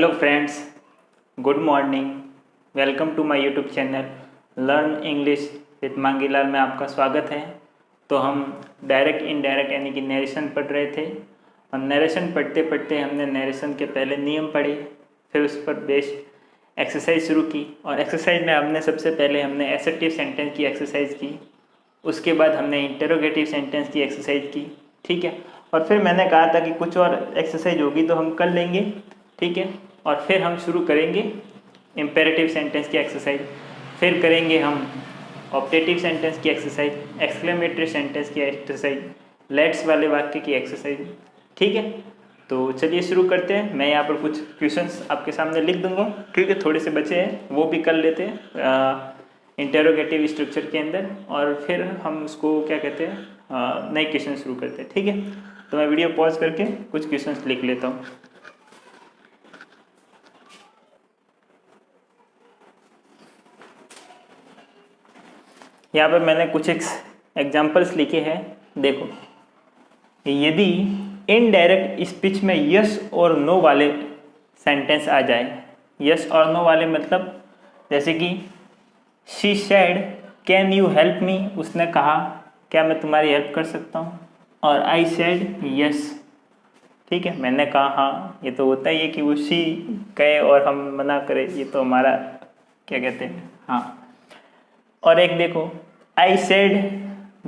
Hello friends, good morning. Welcome to my YouTube channel learn English with Mangilal में आपका स्वागत है। तो हम डायरेक्ट इनडायरेक्ट यानी कि नरेशन पढ़ रहे थे और नरेशन पढ़ते पढ़ते हमने नरेशन के पहले नियम पढ़े, फिर उस पर बेस्ड एक्सरसाइज शुरू की। और एक्सरसाइज में हमने सबसे पहले एसर्टिव सेंटेंस की एक्सरसाइज की, उसके बाद हमने इंटरोगेटिव सेंटेंस की एक्सरसाइज की, ठीक है। और फिर मैंने कहा था कि कुछ और एक्सरसाइज होगी तो हम कर लेंगे, ठीक है। और फिर हम शुरू करेंगे इम्पेरेटिव सेंटेंस की एक्सरसाइज, फिर करेंगे हम ऑप्टेटिव सेंटेंस की एक्सरसाइज, एक्सक्लेमेटरी सेंटेंस की एक्सरसाइज, लेट्स वाले वाक्य की एक्सरसाइज, ठीक है। तो चलिए शुरू करते हैं। मैं यहाँ पर कुछ क्वेश्चंस आपके सामने लिख दूंगा, ठीक है। थोड़े से बचे हैं वो भी कर लेते हैं इंटरोगेटिव स्ट्रक्चर के अंदर, और फिर हम उसको क्या कहते हैं नए क्वेश्चन शुरू करते हैं, ठीक है। तो मैं वीडियो पॉज करके कुछ क्वेश्चंस लिख लेता हूँ। यहाँ पर मैंने कुछ एग्जाम्पल्स लिखे हैं, देखो। यदि इनडायरेक्ट स्पीच में यस और नो वाले सेंटेंस आ जाए, यस और नो वाले मतलब जैसे कि she said can you help me, उसने कहा क्या मैं तुम्हारी हेल्प कर सकता हूँ, और आई सेड यस, ठीक है, मैंने कहा हाँ। ये तो होता ही है कि वो शी कहे और हम मना करें, ये तो हमारा क्या कहते हैं हाँ। और एक देखो, I said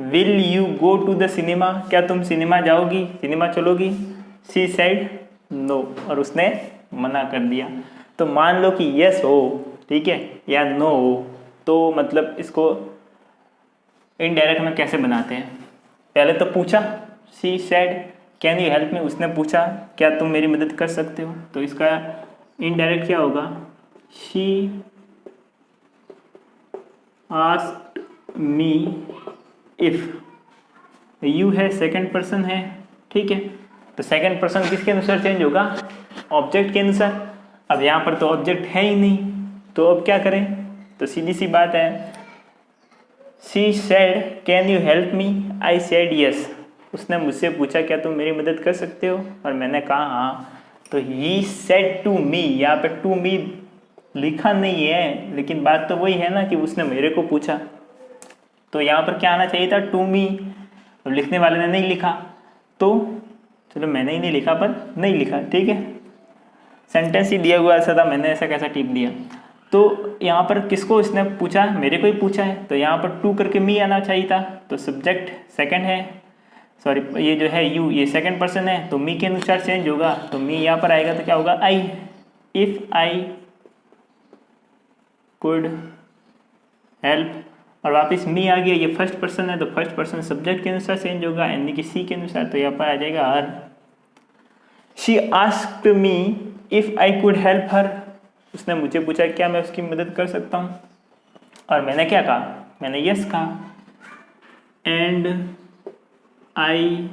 will you go to the cinema, क्या तुम सिनेमा जाओगी, सिनेमा चलोगी, शी सेड नो, और उसने मना कर दिया। तो मान लो कि यस हो, ठीक है, या नो हो, तो मतलब इसको इनडायरेक्ट में कैसे बनाते हैं। पहले तो पूछा, she said can you help me, उसने पूछा क्या तुम मेरी मदद कर सकते हो, तो इसका इनडायरेक्ट क्या होगा, she asked me if, you है सेकंड पर्सन है, ठीक है। तो सेकंड पर्सन किसके अनुसार चेंज होगा, ऑब्जेक्ट के अनुसार। अब यहाँ पर तो ऑब्जेक्ट है ही नहीं, तो अब क्या करें, तो सीधी सी बात है, she said can you help me, I said yes, उसने मुझसे पूछा क्या तुम मेरी मदद कर सकते हो, और मैंने कहा हाँ। तो ही सेड टू मी, यहाँ पे टू मी लिखा नहीं है, लेकिन बात तो वही है ना कि उसने मेरे को पूछा, तो यहाँ पर क्या आना चाहिए था, टू मी। तो लिखने वाले ने नहीं लिखा, तो चलो मैंने ही नहीं लिखा पर नहीं लिखा, ठीक है। सेंटेंस ही दिया हुआ ऐसा था, मैंने ऐसा कैसा टिप दिया। तो यहाँ पर किसको इसने पूछा, मेरे को ही पूछा है, तो यहाँ पर टू करके मी आना चाहिए था। तो सब्जेक्ट सेकंड है, सॉरी ये जो है यू, ये सेकंड पर्सन है, तो मी के अनुसार चेंज होगा। तो मी यहाँ पर आएगा तो क्या होगा, आई, इफ आई कुड हेल्प, और वापस मी आ गया, ये फर्स्ट पर्सन है, तो फर्स्ट पर्सन सब्जेक्ट के अनुसार चेंज होगा, यानी कि सी के अनुसार। तो यहाँ पर आ जाएगा हर। She asked me if I could help her, उसने मुझे पूछा क्या मैं उसकी मदद कर सकता हूँ, और मैंने क्या कहा, मैंने यस कहा। And I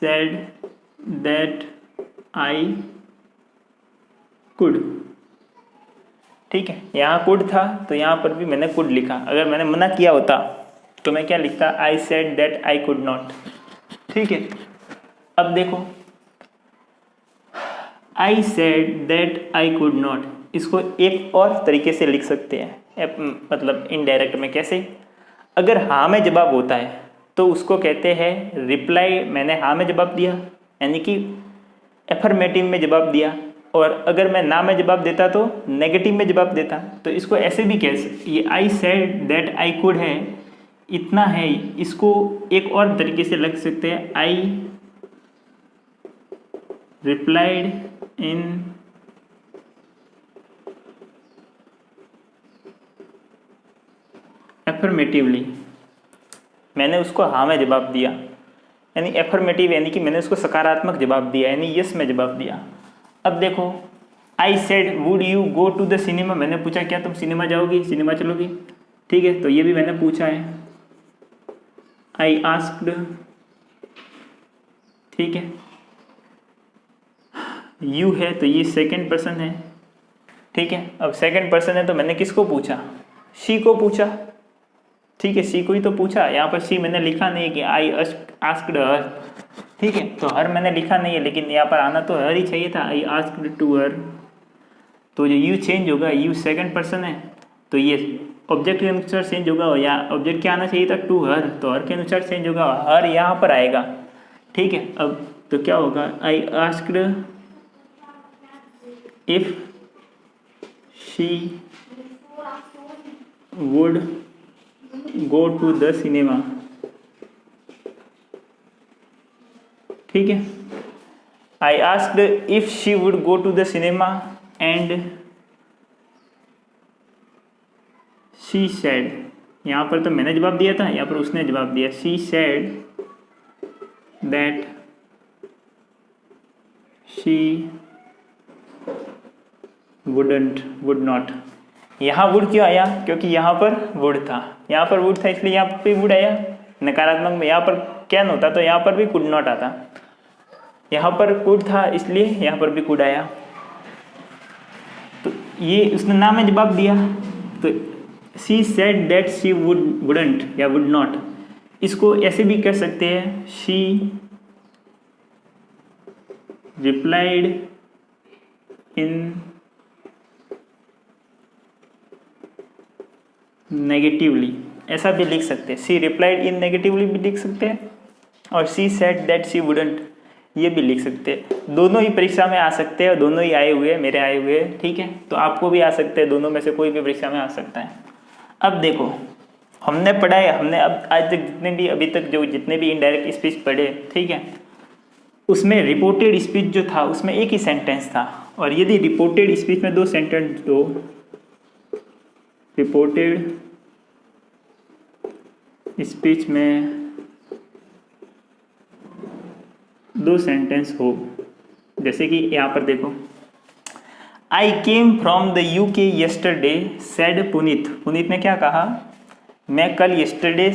said that I could, ठीक है। यहाँ कुड था तो यहाँ पर भी मैंने कुड लिखा। अगर मैंने मना किया होता तो मैं क्या लिखता, I said that I could not, ठीक है। अब देखो, I said that I could not, इसको एक और तरीके से लिख सकते हैं, मतलब इनडायरेक्ट में। कैसे, अगर हाँ में जवाब होता है तो उसको कहते हैं रिप्लाई, मैंने हाँ में जवाब दिया, यानी कि एफर्मेटिव में जवाब दिया। और अगर मैं ना में जवाब देता तो नेगेटिव में जवाब देता। तो इसको ऐसे भी कह सकते, ये I said that I could है, इतना है, इसको एक और तरीके से लिख सकते हैं, आई रिप्लाइड इन एफर्मेटिवली, मैंने उसको हाँ में जवाब दिया, यानी एफर्मेटिव, यानी कि मैंने उसको सकारात्मक जवाब दिया, यानी यस में जवाब दिया। अब देखो, I said would you go to the cinema, मैंने पूछा क्या तुम सिनेमा जाओगी, सिनेमा चलोगी, ठीक है। तो ये भी मैंने पूछा है, आई आस्क्ड, ठीक है। यू है तो ये सेकंड पर्सन है, ठीक है। अब सेकंड पर्सन है तो मैंने किसको पूछा, शी को पूछा, ठीक है, सी को ही तो पूछा। यहाँ पर सी मैंने लिखा नहीं कि आई आस्क्ड हर, ठीक है, तो हर मैंने लिखा नहीं है, लेकिन यहाँ पर आना तो हर ही चाहिए था। आई आस्क्ड टू हर, तो जो यू चेंज होगा, यू सेकंड पर्सन है, तो ये ऑब्जेक्ट के अनुसार चेंज होगा, या ऑब्जेक्ट क्या आना चाहिए था, टू हर, तो हर के अनुसार चेंज होगा, हर यहाँ पर आएगा। ठीक है, अब तो क्या होगा, I asked if she would go to the cinema. ठीक है, I asked if she would go to the cinema and she said, यहाँ पर तो मैंने जवाब दिया था, यहाँ पर उसने जवाब दिया, she said that she would not. यहाँ वुड क्यों आया, क्योंकि यहाँ पर वुड था, यहाँ पर वुड था इसलिए यहाँ पे वुड आया नकारात्मक में। यहाँ पर कैन होता तो यहाँ पर भी कुड नॉट आता, यहाँ पर कुड था इसलिए यहाँ पर भी कुड आया। तो ये उसने ना में जवाब दिया, तो she said that she wouldn't या वुड नॉट, इसको ऐसे भी कर सकते हैं, शी रिप्लाइड इन नेगेटिवली, ऐसा भी लिख सकते हैं, शी रिप्लाइड इन नेगेटिवली भी लिख सकते हैं, और she said that she wouldn't ये भी लिख सकते हैं। दोनों ही परीक्षा में आ सकते हैं, दोनों ही आए हुए हैं, मेरे आए हुए हैं। ठीक है, तो आपको भी आ सकते हैं, दोनों में से कोई भी परीक्षा में आ सकता है। अब देखो, हमने पढ़ा है, हमने अब आज तक जितने भी इनडायरेक्ट स्पीच पढ़े, ठीक है, उसमें रिपोर्टेड स्पीच जो था उसमें एक ही सेंटेंस था, और यदि रिपोर्टेड स्पीच में दो सेंटेंस, रिपोर्टेड स्पीच में दो सेंटेंस हो, जैसे कि यहाँ पर देखो, I came from the UK yesterday said Puneet. Puneet ने क्या कहा, मैं कल yesterday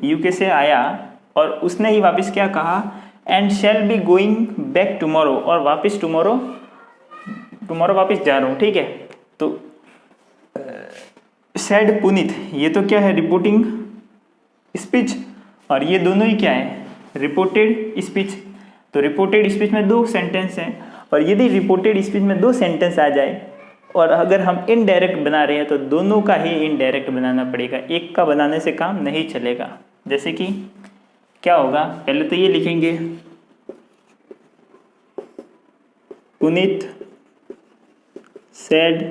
UK से आया, और उसने ही वापस क्या कहा, and shall be going back tomorrow, और वापस टुमारो वापस जा रहा हूँ। ठीक है, तो सेड पुनीत, ये तो क्या है, रिपोर्टिंग स्पीच, और ये दोनों ही क्या है, रिपोर्टेड स्पीच। तो रिपोर्टेड स्पीच में दो सेंटेंस हैं, और यदि रिपोर्टेड स्पीच में दो सेंटेंस आ जाए, और अगर हम इनडायरेक्ट बना रहे हैं तो दोनों का ही इनडायरेक्ट बनाना पड़ेगा, एक का बनाने से काम नहीं चलेगा। जैसे कि क्या होगा, पहले तो ये लिखेंगे, पुनीत सेड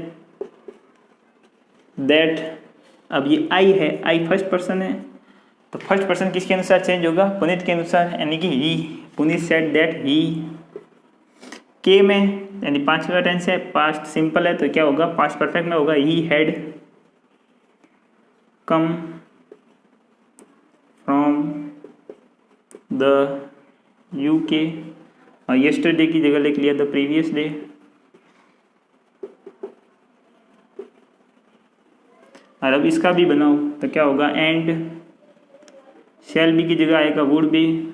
दैट, अब ये आई है, आई फर्स्ट पर्सन है, तो फर्स्ट पर्सन किसके अनुसार चेंज होगा, पुनीत के अनुसार, यानी कि ही, पुनीत सेड दैट ही के में, यानी पांचवा टेंस है, पास्ट सिंपल है, तो क्या होगा, पास्ट परफेक्ट में होगा, he had come from the UK, और येस्टरडे की जगह लिख लिया द प्रीवियस डे। और अब इसका भी बनाओ तो क्या होगा, एंड शैल बी की जगह आएगा वुड बी,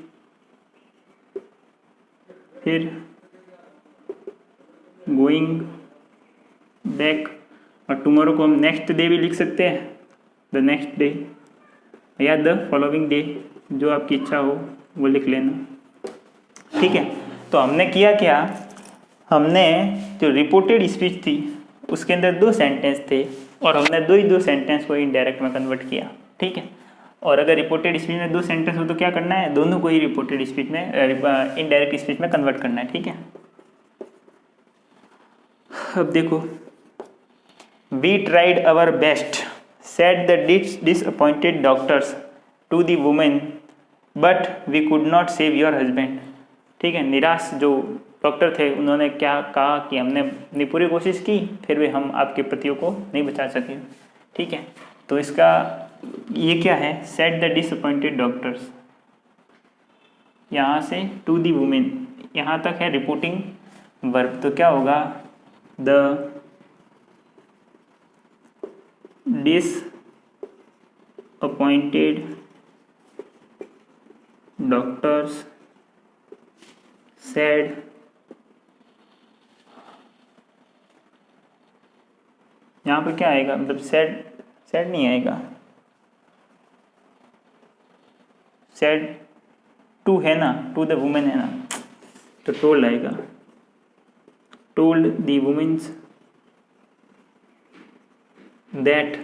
फिर गोइंग बैक, और टुमारो को हम नेक्स्ट डे भी लिख सकते हैं, द नेक्स्ट डे, या द फॉलोइंग डे, जो आपकी इच्छा हो वो लिख लेना। ठीक है, तो हमने किया क्या, हमने जो रिपोर्टेड स्पीच थी उसके अंदर दो सेंटेंस थे, और हमने दो सेंटेंस को इनडायरेक्ट में कन्वर्ट किया। ठीक है, और अगर रिपोर्टेड स्पीच में दो सेंटेंस हो तो क्या करना है, दोनों को ही रिपोर्टेड स्पीच में इनडायरेक्ट स्पीच में कन्वर्ट करना है। ठीक है, अब देखो, we tried our best said the disappointed doctors to the women but we could not save your husband. ठीक है, निराश जो डॉक्टर थे उन्होंने क्या कहा कि हमने अपनी पूरी कोशिश की, फिर भी हम आपके पतियों को नहीं बचा सके। ठीक है, तो इसका ये क्या है, सेड द डिसअपॉइंटेड डॉक्टर्स, यहाँ से टू दी वुमेन, यहाँ तक है रिपोर्टिंग वर्ब, तो क्या होगा, द डिसअपॉइंटेड डॉक्टर्स सेड यहाँ पर क्या आएगा, मतलब सेड नहीं आएगा, सेड टू है ना, टू द वुमेन है ना, तो टोल्ड आएगा, टोल्ड द वुमेन्स दैट,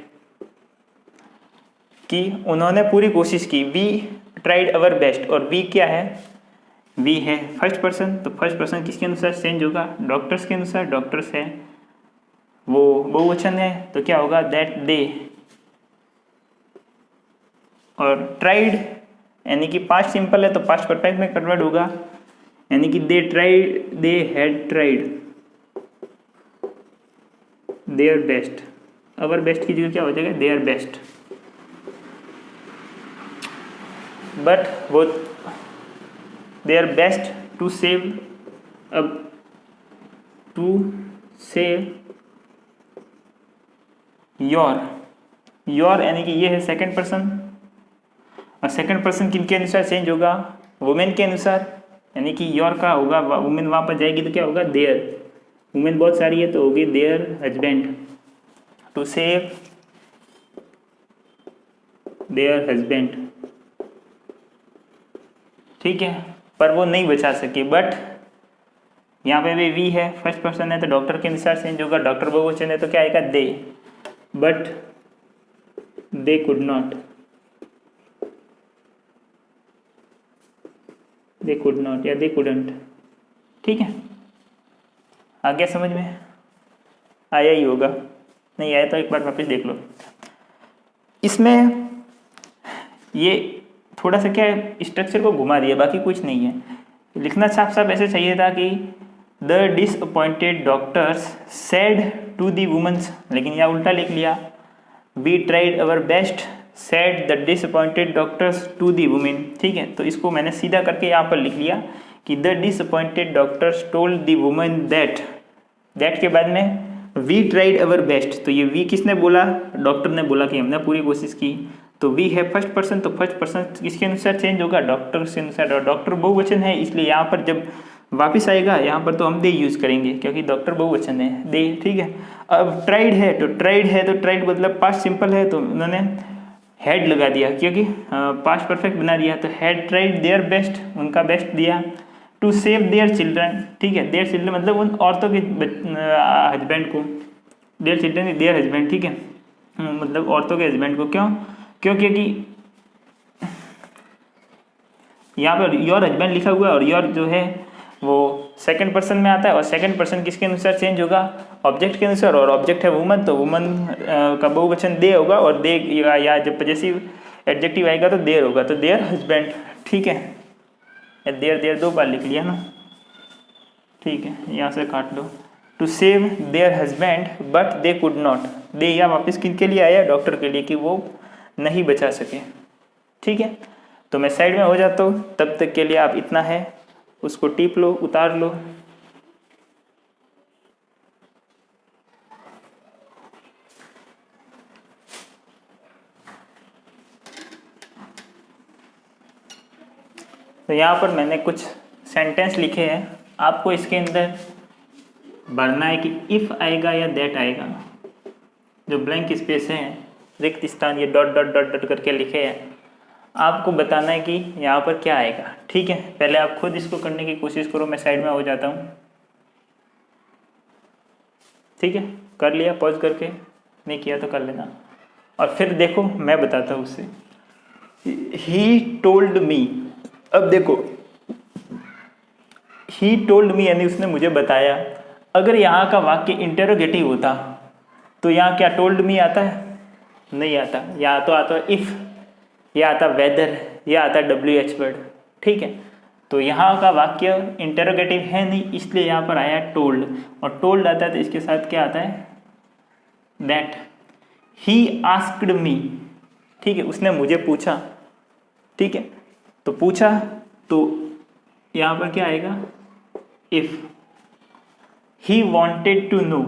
कि उन्होंने पूरी कोशिश की, वी ट्राइड अवर बेस्ट, और वी क्या है, वी है फर्स्ट पर्सन, तो फर्स्ट पर्सन किसके अनुसार चेंज होगा, डॉक्टर्स के अनुसार, डॉक्टर्स है वो बहुवचन है तो क्या होगा, दैट दे, और ट्राइड यानी कि पास्ट सिंपल है तो पास्ट परफेक्ट में कन्वर्ट होगा, यानी कि they tried, they had tried their best, our best की जगह क्या हो जाएगा, देयर बेस्ट, बट वो देयर बेस्ट टू सेव, अब टू सेव योर, योर यानी कि ये है सेकंड पर्सन, और सेकंड पर्सन किनके अनुसार चेंज होगा, वुमेन के अनुसार, यानी कि योर का होगा, वुमेन वहाँ पर जाएगी तो क्या होगा, देयर, वुमेन बहुत सारी है तो होगी their husband, to save their husband, ठीक है, पर वो नहीं बचा सकी, बट यहाँ पे भी वी है, फर्स्ट पर्सन है तो डॉक्टर के अनुसार चेंज होगा, डॉक्टर बहुवचन है तो क्या आएगा, they, but they could not, they could not या दे कुडंट, ठीक है, आ गया समझ में, आया ही होगा, नहीं आया तो एक बार वापस देख लो। इसमें ये थोड़ा सा क्या है, स्ट्रक्चर को घुमा दिया, बाकी कुछ नहीं है, लिखना साफ साफ ऐसे चाहिए था कि the disappointed doctors said to the womens, लेकिन यहाँ उल्टा लिख लिया, we tried our best said the disappointed doctors to the women, ठीक है, तो इसको मैंने सीधा करके यहाँ पर लिख लिया कि the disappointed doctors told the women that, that के बाद में वी ट्राइड अवर बेस्ट, तो ये वी किसने बोला, डॉक्टर ने बोला कि हमने पूरी कोशिश की, तो वी है फर्स्ट पर्सन, तो फर्स्ट पर्सन किसके अनुसार चेंज होगा, डॉक्टर के अनुसार, और डॉक्टर बहुवचन है इसलिए यहाँ पर जब वापस आएगा यहाँ पर तो हम दे यूज़ करेंगे क्योंकि डॉक्टर बहुवचन है, दे, ठीक है। अब ट्राइड है तो ट्राइड मतलब पास्ट सिंपल है तो उन्होंने हैड लगा दिया क्योंकि पास्ट परफेक्ट बना दिया, तो हैड ट्राइड देयर बेस्ट, उनका बेस्ट दिया, टू सेव देयर चिल्ड्रन, ठीक है, देयर चिल्ड्रन मतलब उन औरतों के हस्बैंड को, देयर चिल्ड्रन देयर हस्बैंड, ठीक है, मतलब औरतों के हस्बैंड को, क्योंकि यहाँ पर योर हस्बैंड लिखा हुआ है और योर जो है वो सेकंड पर्सन में आता है, और सेकंड पर्सन किसके अनुसार चेंज होगा, ऑब्जेक्ट के अनुसार, और ऑब्जेक्ट है वुमन, तो वुमन का बहुवचन दे होगा, और दे या जब पजेसिव एडजेक्टिव आएगा तो देयर होगा, तो देयर हस्बैंड, ठीक है, देयर दो बार लिख लिया ना, ठीक है, यहाँ से काट लो, to save their husband but they could not, they यहाँ वापस किनके लिए आया, डॉक्टर के लिए, कि वो नहीं बचा सके, ठीक है। तो मैं साइड में हो जाता हूँ, तब तक के लिए आप इतना है उसको टिप लो, उतार लो। तो यहाँ पर मैंने कुछ सेंटेंस लिखे हैं, आपको इसके अंदर भरना है कि इफ़ आएगा या दैट आएगा, जो ब्लैंक स्पेस है, रिक्त स्थान, ये डॉट डॉट डॉट डॉट करके लिखे हैं, आपको बताना है कि यहाँ पर क्या आएगा, ठीक है। पहले आप खुद इसको करने की कोशिश करो, मैं साइड में हो जाता हूँ, ठीक है, कर लिया पॉज करके, नहीं किया तो कर लेना, और फिर देखो मैं बताता हूँ उससे। ही टोल्ड मी, अब देखो ही टोल्ड मी यानी उसने मुझे बताया, अगर यहाँ का वाक्य इंटेरोगेटिव होता तो यहाँ क्या टोल्ड मी आता है, नहीं आता, यहाँ तो आता इफ़, या आता वेदर, या आता WH वर्ड, ठीक है। तो यहाँ का वाक्य इंटेरोगेटिव है नहीं, इसलिए यहाँ पर आया टोल्ड, और टोल्ड आता है तो इसके साथ क्या आता है, दैट। ही आस्क्ड मी, ठीक है, उसने मुझे पूछा, ठीक है, तो पूछा तो यहाँ पर क्या आएगा, if. He wanted to know,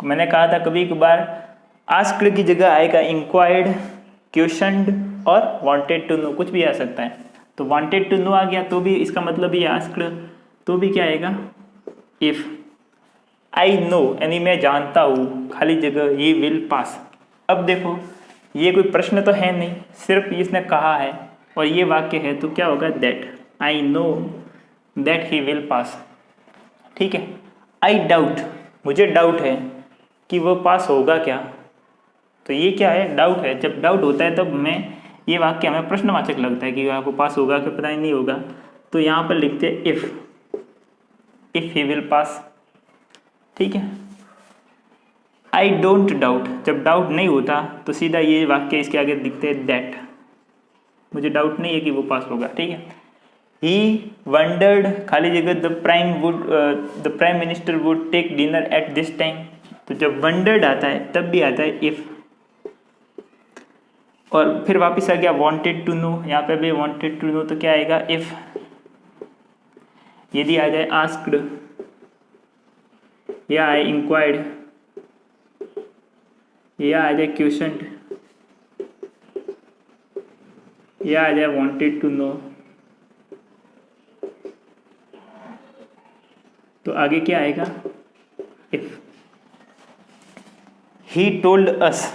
मैंने कहा था कभी कभार आस्क्ड की जगह आएगा इंक्वायर्ड, क्वेश्चनड और वांटेड टू नो, कुछ भी आ सकता है। तो वांटेड टू नो आ गया तो भी इसका मतलब ये आस्क्ड, तो भी क्या आएगा, इफ। आई नो यानी मैं जानता हूँ, खाली जगह ये विल पास। अब देखो ये कोई प्रश्न तो है नहीं, सिर्फ इसने कहा है और ये वाक्य है, तो क्या होगा, that. I know that he will pass. ठीक है, आई डाउट, मुझे डाउट है कि वो पास होगा क्या। तो ये क्या है, डाउट है। जब डाउट होता है तब मैं ये वाक्य हमें प्रश्नवाचक लगता है कि आपको पास होगा कि पता ही नहीं होगा। तो यहाँ पर लिखते हैं इफ ही विल पास। ठीक है, आई डोंट डाउट, जब डाउट नहीं होता तो सीधा ये वाक्य इसके आगे लिखते हैं दैट, मुझे डाउट नहीं है कि वो पास होगा। ठीक है, ही वंडर्ड खाली जगह the prime minister would take dinner at this time. तो जब वंडर्ड आता है तब भी आता है इफ, और फिर वापस आ गया वांटेड टू नो, यहाँ पे भी वांटेड टू नो, तो क्या आएगा इफ। यदि आ जाए आस्क्ड या आई इंक्वायर्ड या आ जाए क्वेश्चनड या आ जाए वांटेड टू नो, तो आगे क्या आएगा इफ। ही टोल्ड अस,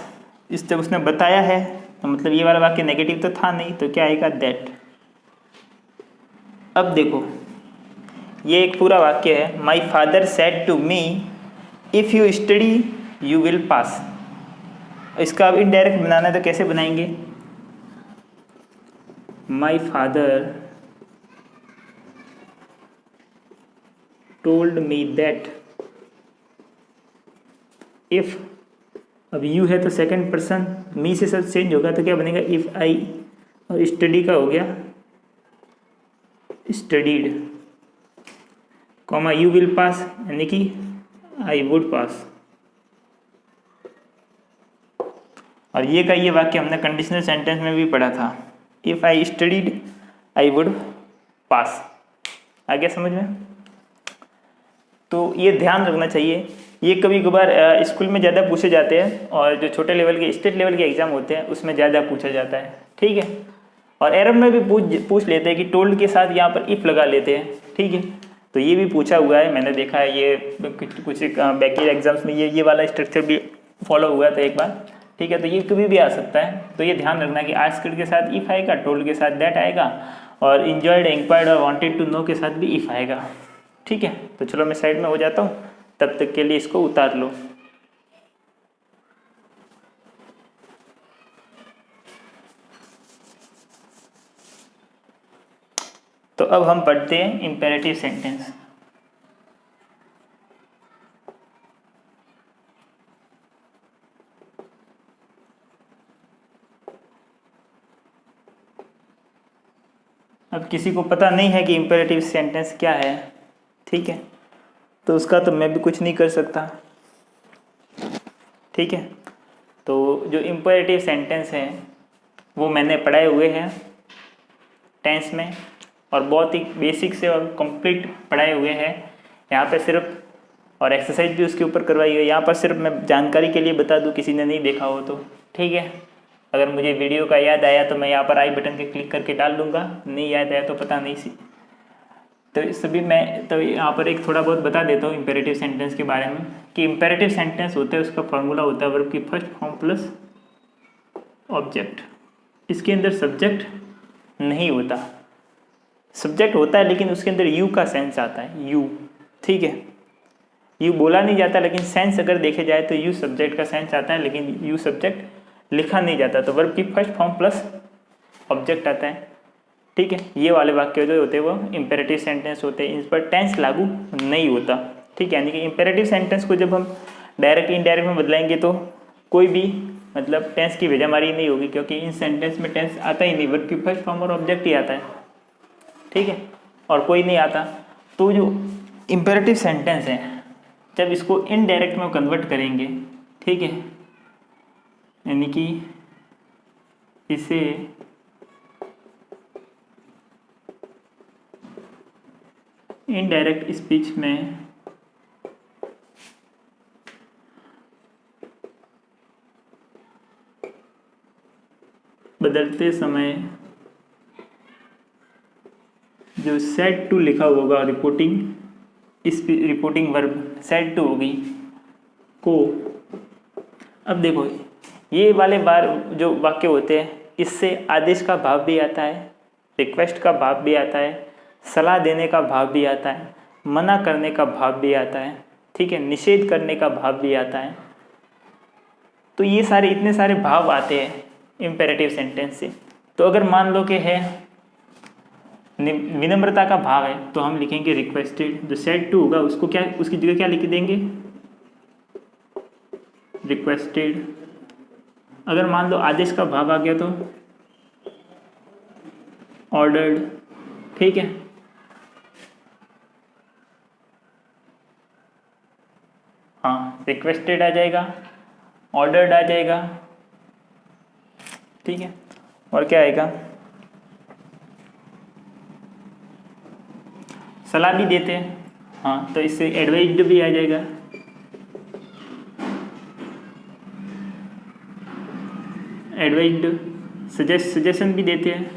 इस जब उसने बताया है तो मतलब ये वाला वाक्य नेगेटिव तो था नहीं, तो क्या आएगा दैट। अब देखो ये एक पूरा वाक्य है, my father said to me if you study you will pass. इसका अब इनडायरेक्ट बनाना है तो कैसे बनाएंगे, my father told me that if, अब यू है तो सेकंड पर्सन, मी से सब चेंज होगा तो क्या बनेगा इफ आई, और स्टडी का हो गया स्टडीड, कॉमा यू विल पास यानी कि आई वुड पास। और ये का ये वाक्य हमने कंडीशनल सेंटेंस में भी पढ़ा था, if I studied I would pass. आ गया समझ में। तो ये ध्यान रखना चाहिए, ये कभी कभार स्कूल में ज़्यादा पूछे जाते हैं और जो छोटे लेवल के स्टेट लेवल के एग्जाम होते हैं उसमें ज़्यादा पूछा जाता है। ठीक है, और एरर में भी पूछ लेते हैं कि टोल्ड के साथ यहाँ पर इफ़ लगा लेते हैं। ठीक है, तो ये भी पूछा हुआ है, मैंने देखा है ये कुछ बैक एग्जाम्स में ये वाला स्ट्रक्चर भी फॉलो हुआ था एक बार। ठीक है, तो ये कभी भी आ सकता है, तो ये ध्यान रखना कि आस्क्ड के साथ इफ़ आएगा, टोल्ड के साथ दैट आएगा, और इंजॉयड, इंक्वायर्ड और वांटेड टू नो के साथ भी इफ़ आएगा। ठीक है, तो चलो मैं साइड में हो जाता हूँ, तब तक के लिए इसको उतार लो। तो अब हम पढ़ते हैं इंपेरेटिव सेंटेंस। अब किसी को पता नहीं है कि इंपेरेटिव सेंटेंस क्या है, ठीक है, तो उसका तो मैं भी कुछ नहीं कर सकता। ठीक है, तो जो इंपेरेटिव सेंटेंस है वो मैंने पढ़ाए हुए हैं टेंस में, और बहुत ही बेसिक से और कंप्लीट पढ़ाए हुए हैं यहाँ पे सिर्फ, और एक्सरसाइज भी उसके ऊपर करवाई है। यहाँ पर सिर्फ मैं जानकारी के लिए बता दूँ, किसी ने नहीं देखा हो तो। ठीक है, अगर मुझे वीडियो का याद आया तो मैं यहाँ पर आई बटन के क्लिक करके डाल दूँगा, नहीं याद आया तो पता नहीं सी। तो सभी मैं तो यहाँ पर एक थोड़ा बहुत बता देता हूँ इंपेरेटिव सेंटेंस के बारे में, कि इंपेरेटिव सेंटेंस होता है उसका फॉर्मूला होता है वर्ब की फर्स्ट फॉर्म प्लस ऑब्जेक्ट। इसके अंदर सब्जेक्ट नहीं होता, सब्जेक्ट होता है लेकिन उसके अंदर यू का सेंस आता है, यू। ठीक है, यू बोला नहीं जाता लेकिन सेंस अगर देखे जाए तो यू सब्जेक्ट का सेंस आता है, लेकिन यू सब्जेक्ट लिखा नहीं जाता, तो वर्ब की फर्स्ट फॉर्म प्लस ऑब्जेक्ट आता है। ठीक है, ये वाले वाक्य जो होते हैं वो इंपेरेटिव सेंटेंस होते हैं, इन पर टेंस लागू नहीं होता। ठीक है, यानी कि इंपेरेटिव सेंटेंस को जब हम डायरेक्ट इनडायरेक्ट में बदलाएंगे तो कोई भी मतलब टेंस की बेजामारी नहीं होगी, क्योंकि इन सेंटेंस में टेंस आता ही नहीं, वर्ब की फर्स्ट फॉर्म और ऑब्जेक्ट ही आता है। ठीक है, और कोई नहीं आता। तो जो इंपेरेटिव सेंटेंस है जब इसको इनडायरेक्ट में कन्वर्ट करेंगे, ठीक है, यानी कि इसे इनडायरेक्ट स्पीच में बदलते समय जो सेड टू लिखा होगा रिपोर्टिंग वर्ब सेड टू होगी को। अब देखो ये वाले बार जो वाक्य होते हैं इससे आदेश का भाव भी आता है, रिक्वेस्ट का भाव भी आता है, सलाह देने का भाव भी आता है, मना करने का भाव भी आता है, ठीक है, निषेध करने का भाव भी आता है। तो ये सारे इतने सारे भाव आते हैं इम्पेरेटिव सेंटेंस से। तो अगर मान लो कि है विनम्रता का भाव है तो हम लिखेंगे रिक्वेस्टेड। जो सेड टू होगा उसको क्या, उसकी जगह क्या लिख देंगे, रिक्वेस्टेड। अगर मान लो आदेश का भाव आ गया तो ऑर्डर्ड, ठीक है। हाँ, रिक्वेस्टेड आ जाएगा, ऑर्डर्ड आ जाएगा, ठीक है। और क्या आएगा, सलाह भी देते हैं, हाँ, तो इससे एडवाइज्ड भी आ जाएगा, एडवाइज्ड। सजेशन भी देते हैं,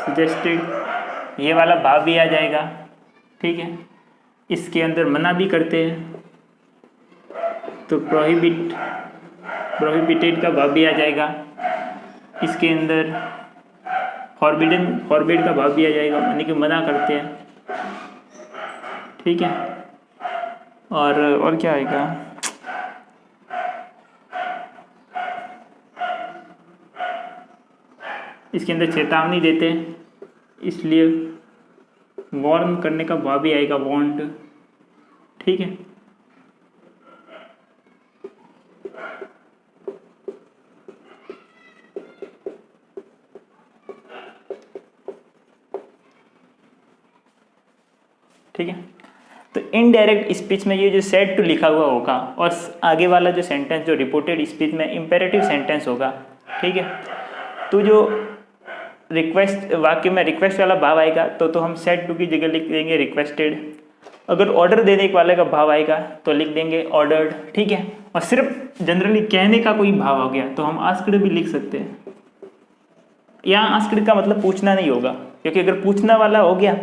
सजेस्टेड, ये वाला भाव भी आ जाएगा, ठीक है। इसके अंदर मना भी करते हैं तो प्रोहिबिटेड का भाव भी आ जाएगा। इसके अंदर फॉरबिड का भाव भी आ जाएगा, यानी कि मना करते हैं, ठीक है। और क्या आएगा, इसके अंदर चेतावनी देते हैं, इसलिए वार्न करने का भाव भी आएगा, वांट, ठीक है। ठीक है, तो इनडायरेक्ट स्पीच में ये जो सेड टू लिखा हुआ होगा और आगे वाला जो सेंटेंस जो रिपोर्टेड स्पीच में इम्पेरेटिव सेंटेंस होगा, ठीक है। तो जो रिक्वेस्ट वाक्य में रिक्वेस्ट वाला भाव आएगा तो हम सेड टू की जगह लिख देंगे रिक्वेस्टेड। अगर ऑर्डर देने वाले का भाव आएगा तो लिख देंगे ऑर्डर्ड, ठीक है। और सिर्फ जनरली कहने का कोई भाव हो गया तो हम आस्क्ड भी लिख सकते हैं। यहाँ आस्क्ड का मतलब पूछना नहीं होगा, क्योंकि अगर पूछना वाला हो गया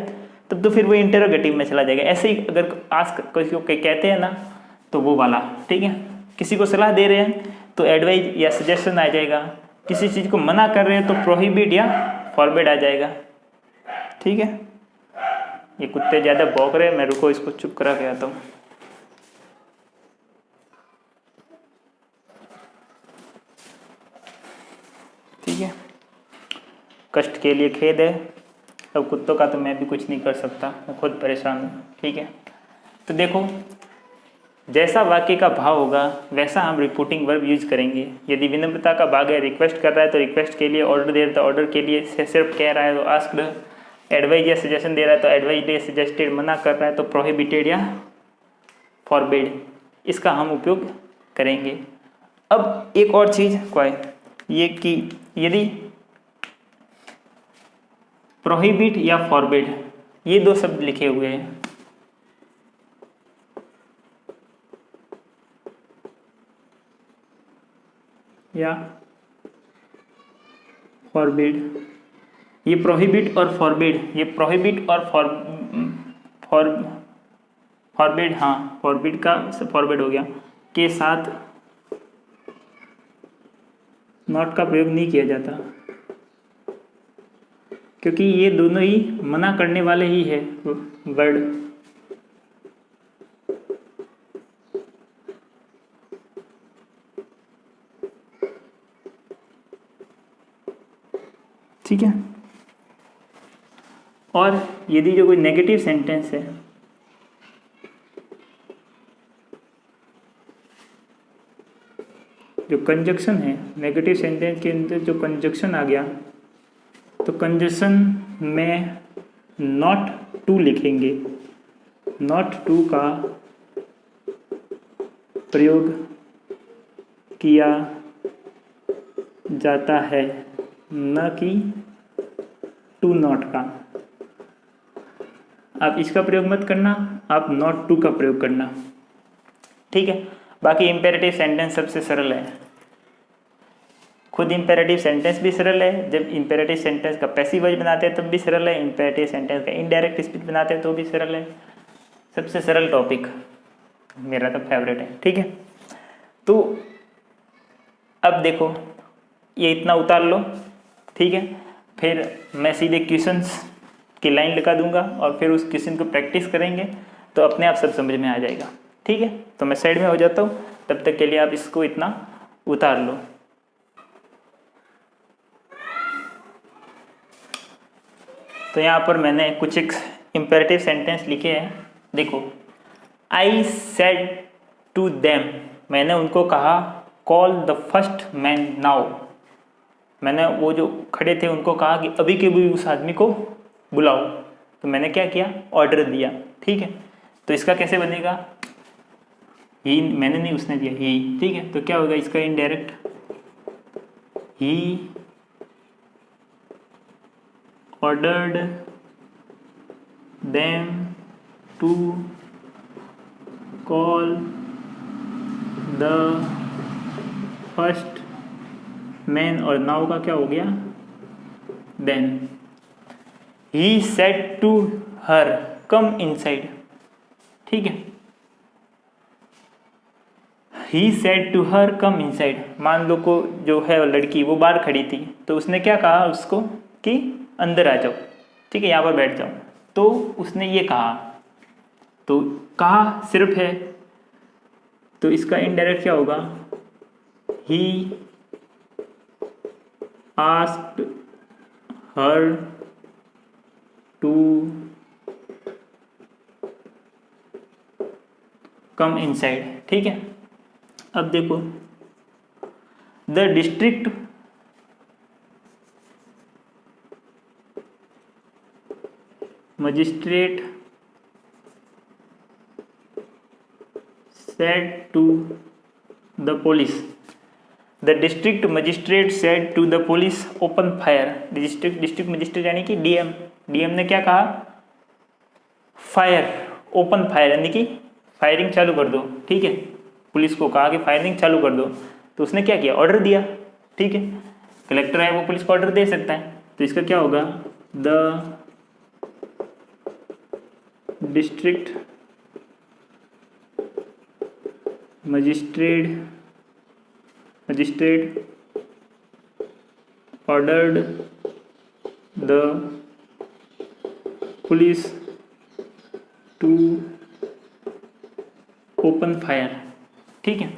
तब तो फिर वो इंटरोगेटिव में चला जाएगा। ऐसे ही अगर आस्क किसी को कहते हैं ना तो वो वाला, ठीक है। किसी को सलाह दे रहे हैं तो एडवाइज या सजेशन आ जाएगा, किसी चीज़ को मना कर रहे हैं तो प्रोहिबिट या फॉरबिड आ जाएगा, ठीक है। ये कुत्ते ज़्यादा भौंक रहे हैं, मैं रुको इसको चुप करा के आता हूँ। ठीक है, कष्ट के लिए खेद है, अब कुत्तों का तो मैं भी कुछ नहीं कर सकता, मैं खुद परेशान हूँ, ठीक है। तो देखो, जैसा वाक्य का भाव होगा वैसा हम रिपोर्टिंग वर्ब यूज करेंगे। यदि विनम्रता का भाग है, रिक्वेस्ट कर रहा है तो रिक्वेस्ट के लिए, ऑर्डर दे रहा है तो ऑर्डर के लिए, सिर्फ कह रहा है तो आस्क्ड, एडवाइज या सजेशन दे रहा है तो एडवाइज्ड या सजेस्टेड, मना कर रहा है तो प्रोहिबिटेड या फॉरबिड, इसका हम उपयोग करेंगे। अब एक और चीज़ क्या है ये कि यदि प्रोहिबिट या फॉरबिड ये दो शब्द लिखे हुए हैं, या फॉरबिड, ये प्रोहिबिट और फॉरबिड, ये प्रोहिबिट और फॉरबिड, हाँ फॉरबिड का फॉरबिड हो गया, के साथ नॉट का प्रयोग नहीं किया जाता, क्योंकि ये दोनों ही मना करने वाले ही है वर्ड। ठीक है। और यदि जो कोई नेगेटिव सेंटेंस है, जो कंजक्शन है, नेगेटिव सेंटेंस के अंदर जो कंजक्शन आ गया तो कंजक्शन में नॉट टू लिखेंगे। नॉट टू का प्रयोग किया जाता है, न कि टू नॉट का। आप इसका प्रयोग मत करना, आप नॉट टू का प्रयोग करना, ठीक है। बाकी इम्पेरेटिव सेंटेंस सबसे सरल है, खुद इम्पेरेटिव सेंटेंस भी सरल है, जब इम्पेरेटिव सेंटेंस का पैसिव वॉइस बनाते हैं तब भी सरल है, इम्पेरेटिव सेंटेंस का इनडायरेक्ट स्पीच बनाते हैं तो भी सरल है। सबसे सरल टॉपिक मेरा तो फेवरेट है, ठीक है। तो अब देखो, ये इतना उतार लो, ठीक है। फिर मैं सीधे क्वेश्चंस की लाइन लगा दूंगा और फिर उस क्वेश्चन को प्रैक्टिस करेंगे तो अपने आप सब समझ में आ जाएगा। ठीक है, तो मैं साइड में हो जाता हूँ, तब तक के लिए आप इसको इतना उतार लो। तो यहाँ पर मैंने कुछ एक इम्पेरेटिव सेंटेंस लिखे हैं। देखो, आई सेड टू देम, मैंने उनको कहा, call the first man now, मैंने वो जो खड़े थे उनको कहा कि अभी के भी उस आदमी को बुलाओ। तो मैंने क्या किया, ऑर्डर दिया। ठीक है, तो इसका कैसे बनेगा, ही, मैंने नहीं उसने दिया, ही। ठीक है, तो क्या होगा इसका indirect, he ordered them to call the first man, और नाउ का क्या हो गया, then he said to her come inside। ठीक है, he said to her come inside, मान लो को जो है लड़की वो बाहर खड़ी थी, तो उसने क्या कहा उसको कि अंदर आ जाओ। ठीक है, यहाँ पर बैठ जाओ। तो उसने ये कहा, तो कहा सिर्फ है, तो इसका इनडायरेक्ट क्या होगा, he asked her to come inside. ठीक है, अब देखो, the district magistrate said to the police, the district magistrate said to the police open fire। District magistrate यानी कि डीएम ने क्या कहा, फायर, ओपन फायर यानी कि फायरिंग चालू कर दो। ठीक है, पुलिस को कहा कि फायरिंग चालू कर दो, तो उसने क्या किया, ऑर्डर दिया। ठीक है, कलेक्टर है वो पुलिस को ऑर्डर दे सकता है, तो इसका क्या होगा, the district magistrate ordered the police to open fire। ठीक है,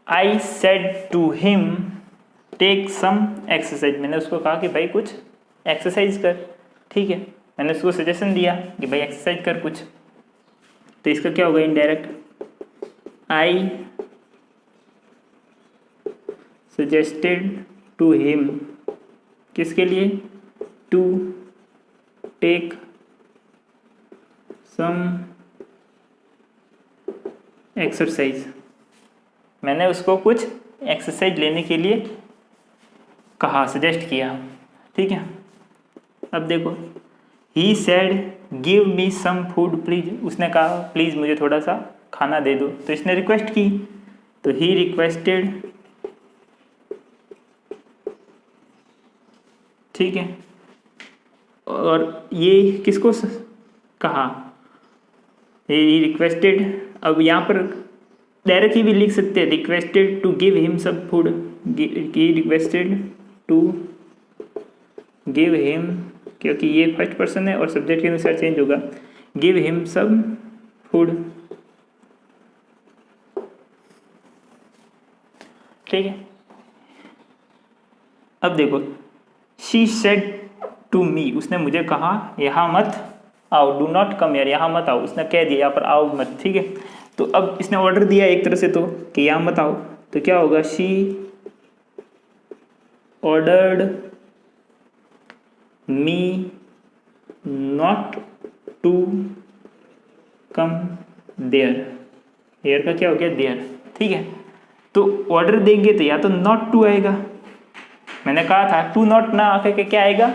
I said to him take some exercise, मैंने उसको कहा कि भाई कुछ एक्सरसाइज कर। ठीक है, मैंने उसको सजेशन दिया कि भाई एक्सरसाइज कर कुछ, तो इसका क्या होगा indirect, I suggested to him, किसके लिए, to take some exercise, मैंने उसको कुछ एक्सरसाइज लेने के लिए कहा, सजेस्ट किया। ठीक है, अब देखो, he said give me some food please, उसने कहा प्लीज़ मुझे थोड़ा सा खाना दे दो, तो इसने रिक्वेस्ट की, तो he requested। ठीक है, और ये किसको कहा, he requested। अब यहाँ पर डायरेक्ट ही भी लिख सकते हैं, requested to give him some food, he requested to give him, क्योंकि ये फर्स्ट पर्सन है और सब्जेक्ट के अनुसार चेंज होगा, गिव हिम सम फूड। ठीक है, अब देखो, शी सेड टू मी, उसने मुझे कहा यहाँ मत आओ, डू नॉट कम हियर, यहाँ मत आओ, उसने कह दिया यहाँ पर आओ मत। ठीक है, तो अब इसने ऑर्डर दिया एक तरह से तो कि यहाँ मत आओ, तो क्या होगा, she ordered me not to come there, here का क्या हो गया, देयर। ठीक है, तो ऑर्डर देंगे तो या तो नॉट टू आएगा, मैंने कहा था टू नॉट ना आके के क्या आएगा,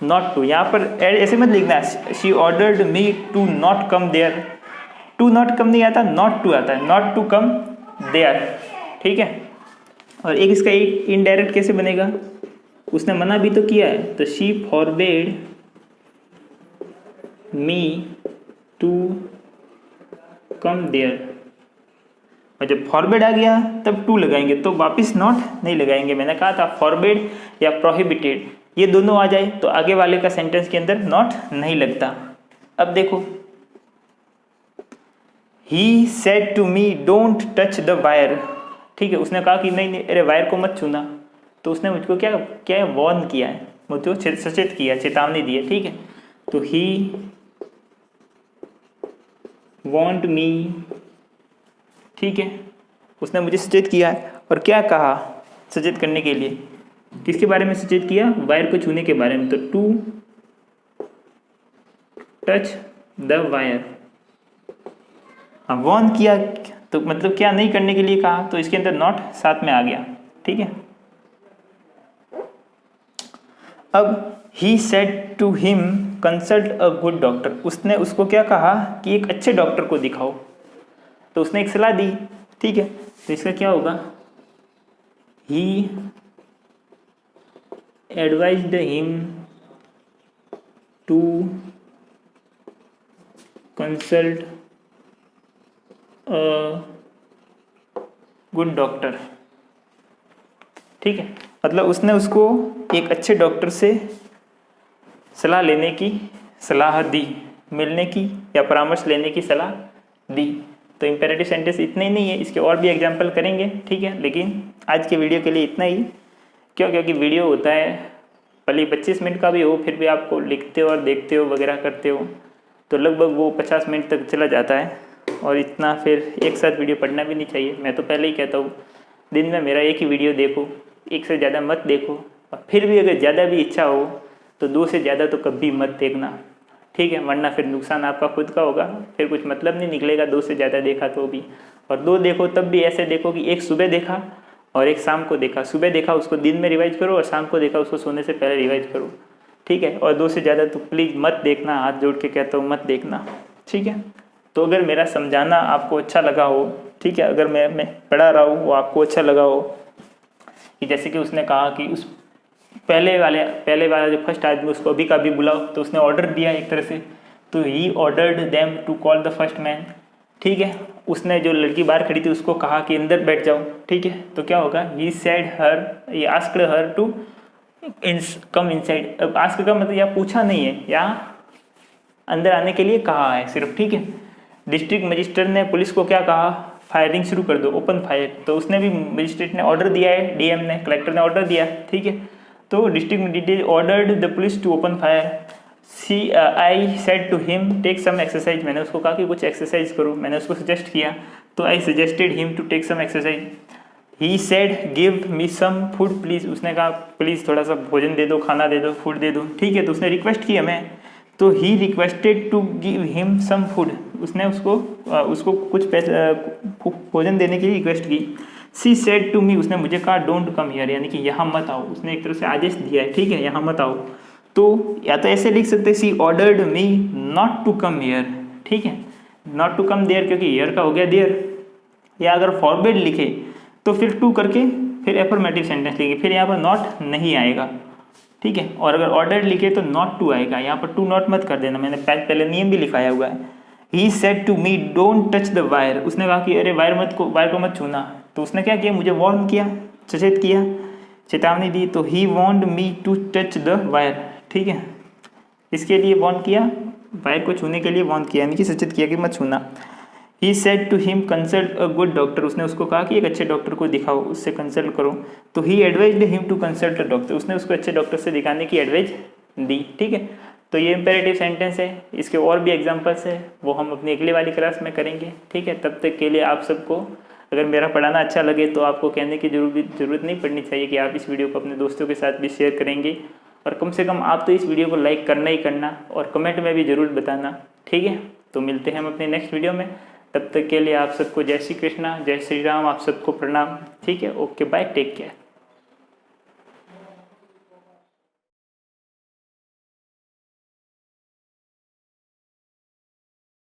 नॉट टू। यहाँ पर ऐसे मत लिखना, she ordered me to not come there, to not come नहीं आता, नॉट टू आता है, नॉट टू कम देयर। ठीक है, और एक इसका एक इनडायरेक्ट कैसे बनेगा, उसने मना भी तो किया है, तो she forbade me to come there, और जब फॉरबेड आ गया तब टू लगाएंगे, तो वापस नॉट नहीं लगाएंगे। मैंने कहा था फॉरबेड या प्रोहिबिटेड, ये दोनों आ जाए तो आगे वाले का सेंटेंस के अंदर नॉट नहीं लगता। अब देखो, he said to me don't touch the wire, ठीक है, उसने कहा कि नहीं नहीं अरे वायर को मत छूना, तो उसने मुझको क्या क्या वार्न किया है, मुझको सचेत किया, चेतावनी दी है, ठीक है। तो ही वांट मी, ठीक है, उसने मुझे सचेत किया है। और क्या कहा सचेत करने के लिए, किसके बारे में सचेत किया, वायर को छूने के बारे में। तो टू टच द वायर, हाँ वार्न किया, तो मतलब क्या नहीं करने के लिए कहा, तो इसके अंदर नॉट साथ में आ गया, ठीक है। अब he said to him consult a good doctor, उसने उसको क्या कहा कि एक अच्छे डॉक्टर को दिखाओ, तो उसने एक सलाह दी, ठीक है। तो इसका क्या होगा, he advised him to consult a good doctor, ठीक है। मतलब उसने उसको एक अच्छे डॉक्टर से सलाह लेने की सलाह दी, मिलने की या परामर्श लेने की सलाह दी। तो इम्पेरेटिव सेंटेंस इतने ही नहीं है, इसके और भी एग्जाम्पल करेंगे, ठीक है। लेकिन आज के वीडियो के लिए इतना ही, क्यों, क्योंकि वीडियो होता है भले 25 मिनट का भी हो, फिर भी आपको लिखते हो और देखते हो वगैरह करते हो तो लगभग वो 50 मिनट तक चला जाता है, और इतना फिर एक साथ वीडियो पढ़ना भी नहीं चाहिए। मैं तो पहले ही कहता हूँ दिन में मेरा एक ही वीडियो देखो, एक से ज़्यादा मत देखो, और फिर भी अगर ज़्यादा भी इच्छा हो तो 2 से ज़्यादा तो कभी मत देखना, ठीक है, वरना फिर नुकसान आपका खुद का होगा, फिर कुछ मतलब नहीं निकलेगा 2 से ज़्यादा देखा तो भी। और 2 देखो तब भी ऐसे देखो कि एक सुबह देखा और एक शाम को देखा, सुबह देखा उसको दिन में रिवाइज करो और शाम को देखा उसको सोने से पहले रिवाइज करो, ठीक है। और 2 से ज़्यादा तो प्लीज़ मत देखना, हाथ जोड़ के कहता हूँ मत देखना, ठीक है। तो अगर मेरा समझाना आपको अच्छा लगा हो, ठीक है, अगर मैं पढ़ा रहा हूँ वो आपको अच्छा लगा हो, कि जैसे कि उसने कहा कि उस पहले वाला जो फर्स्ट आदमी उसको अभी का अभी बुलाओ, तो उसने ऑर्डर दिया एक तरह से, तो he ordered them to call the first man, ठीक है। उसने जो लड़की बाहर खड़ी थी उसको कहा कि अंदर बैठ जाओ, ठीक है। तो क्या होगा, ही सेड हर, ये asked her to come inside. अब आस्क का मतलब या पूछा नहीं है, या अंदर आने के लिए कहा है सिर्फ, ठीक है। डिस्ट्रिक्ट मजिस्ट्रेट ने पुलिस को क्या कहा, फायरिंग शुरू कर दो, ओपन फायर। तो उसने भी, मजिस्ट्रेट ने ऑर्डर दिया है, डीएम ने, कलेक्टर ने ऑर्डर दिया, ठीक है। तो district magistrate ordered the police to open fire. I said to him take some exercise, मैंने उसको कहा कि कुछ एक्सरसाइज करो, मैंने उसको सजेस्ट किया, तो I suggested him to take some exercise. He said give me some food please, उसने कहा प्लीज़ थोड़ा सा भोजन दे दो, खाना दे दो, फूड दे दो, ठीक है। तो उसने रिक्वेस्ट किया मैं, तो he requested to give him some food, उसने उसको कुछ भोजन देने की रिक्वेस्ट की। सी सेड टू मी, उसने मुझे कहा डोंट कम हियर, यानी कि यहाँ मत आओ, उसने एक तरह से आदेश दिया है, ठीक है, यहाँ मत आओ। तो या तो ऐसे लिख सकते, she ordered me not to come here, ठीक है, नॉट टू कम देयर, क्योंकि हियर का हो गया देयर। या अगर फॉरबिड लिखे तो फिर टू करके फिर एफर्मेटिव सेंटेंस लिखे, फिर यहाँ पर नॉट नहीं आएगा, ठीक है। और अगर ऑर्डर लिखे तो नॉट टू आएगा, यहाँ पर टू नॉट मत कर देना, मैंने पहले नियम भी लिखाया हुआ है। He said to me don't touch the wire, उसने कहा कि अरे वायर को मत छूना, तो उसने क्या किया, मुझे वार्न किया, सचेत किया, चेतावनी दी। तो he warned me to touch the wire, ठीक है, इसके लिए वार्न किया, वायर को छूने के लिए वार्न किया, यानी कि सचेत किया कि मत छूना। He said to him consult a good doctor, उसने उसको कहा कि एक अच्छे डॉक्टर को दिखाओ, उससे कंसल्ट करो। तो he advised him to consult a doctor, उसने उसको अच्छे डॉक्टर से दिखाने की एडवाइज दी, ठीक है। तो ये इम्पेरेटिव सेंटेंस है, इसके और भी एग्जांपल्स है, वो हम अपनी अगली वाली क्लास में करेंगे, ठीक है। तब तक के लिए आप सबको, अगर मेरा पढ़ाना अच्छा लगे तो आपको कहने की जरूरत नहीं पड़नी चाहिए कि आप इस वीडियो को अपने दोस्तों के साथ भी शेयर करेंगे, और कम से कम आप तो इस वीडियो को लाइक करना ही करना, और कमेंट में भी ज़रूर बताना, ठीक है। तो मिलते हैं हम अपने नेक्स्ट वीडियो में, तब तक के लिए आप सबको जय श्री कृष्णा, जय श्री राम, आप सबको प्रणाम, ठीक है। Okay bye, take care.